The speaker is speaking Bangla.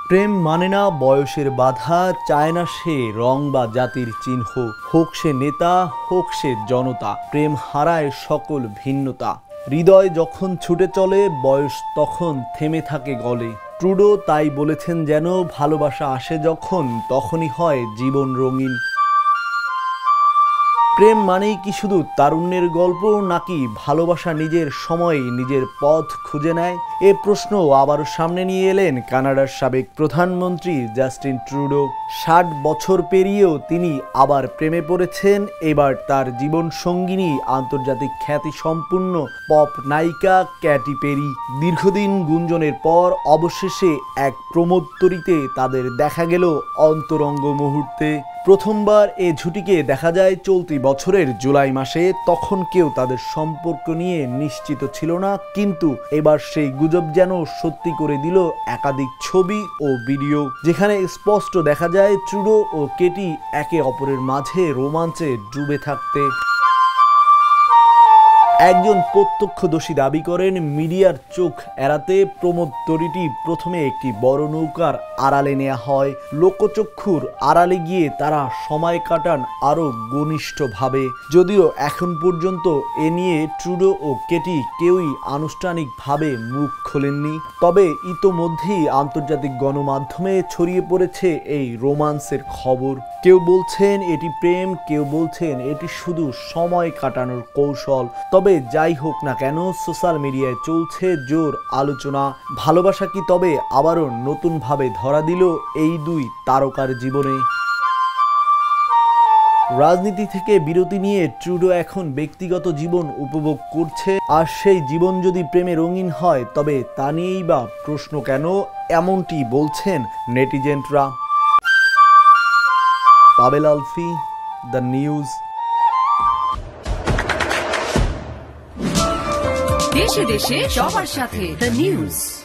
প্রেম মানে না বয়সের বাধা, চায় না সে রং বা জাতির চিহ্ন, হোক সে নেতা হোক সে জনতা, প্রেম হারায় সকল ভিন্নতা। হৃদয় যখন ছুটে চলে, বয়স তখন থেমে থাকে গলে। ট্রুডো তাই বলেছেন, যেন ভালোবাসা আসে যখন, তখনই হয় জীবন রঙিন। প্রেম মানেই কি শুধু তারুণ্যের গল্প, নাকি ভালোবাসা নিজের সময়ে নিজের পথ খুঁজে নেয়? এ প্রশ্ন আবারও সামনে নিয়ে এলেন কানাডার সাবেক প্রধানমন্ত্রী জাস্টিন ট্রুডো। 60 বছর পেরিয়েও তিনি আবার প্রেমে পড়েছেন। এবার তার জীবন সঙ্গিনী আন্তর্জাতিক খ্যাতি সম্পূর্ণ পপ নায়িকা ক্যাটি পেরি। দীর্ঘদিন গুঞ্জনের পর অবশেষে এক প্রমোত্তরিতে তাদের দেখা গেল অন্তরঙ্গ মুহূর্তে। প্রথমবার এ জুটিকে দেখা যায় চলতি বছরের জুলাই মাসে। তখন কেউ তাদের সম্পর্ক নিয়ে নিশ্চিত ছিল না, কিন্তু এবার সেই গুজব যেন সত্যি করে দিল একাধিক ছবি ও ভিডিও, যেখানে স্পষ্ট দেখা যায় ট্রুডো ও কেটি একে অপরের মাঝে রোমাঞ্চে ডুবে থাকতে। একজন প্রত্যক্ষদর্শী দাবি করেন, মিডিয়ার চোখ এড়াতে প্রমোত্তরিটি প্রথমে একটি বড় নৌকার আড়ালে নেওয়া হয়। লোকচক্ষুর আড়ালে গিয়ে তারা সময় কাটান আরও ঘনিষ্ঠভাবে। যদিও এখন পর্যন্ত এ নিয়ে ট্রুডো ও কেটি কেউই আনুষ্ঠানিকভাবে মুখ খোলেননি, তবে ইতোমধ্যেই আন্তর্জাতিক গণমাধ্যমে ছড়িয়ে পড়েছে এই রোমান্সের খবর। কেউ বলছেন এটি প্রেম, কেউ বলছেন এটি শুধু সময় কাটানোর কৌশল। তবে যাই হোক না কেন, সোশ্যাল মিডিয়ায় চলছে জোর আলোচনা। ভালোবাসা কি তবে আবারও নতুনভাবে ধরা দিল এই দুই তারকার জীবনে? রাজনীতি থেকে বিরতি নিয়ে ট্রুডো এখন ব্যক্তিগত জীবন উপভোগ করছে। আর সেই জীবন যদি প্রেমে রঙিন হয়, তবে তা নিয়েই বা প্রশ্ন কেন? এমনটি বলছেন নেটিজেনরা। পাবেল আলফি, দ্য নিউজ। দেশে দেশে সবার সাথে দ্য নিউজ।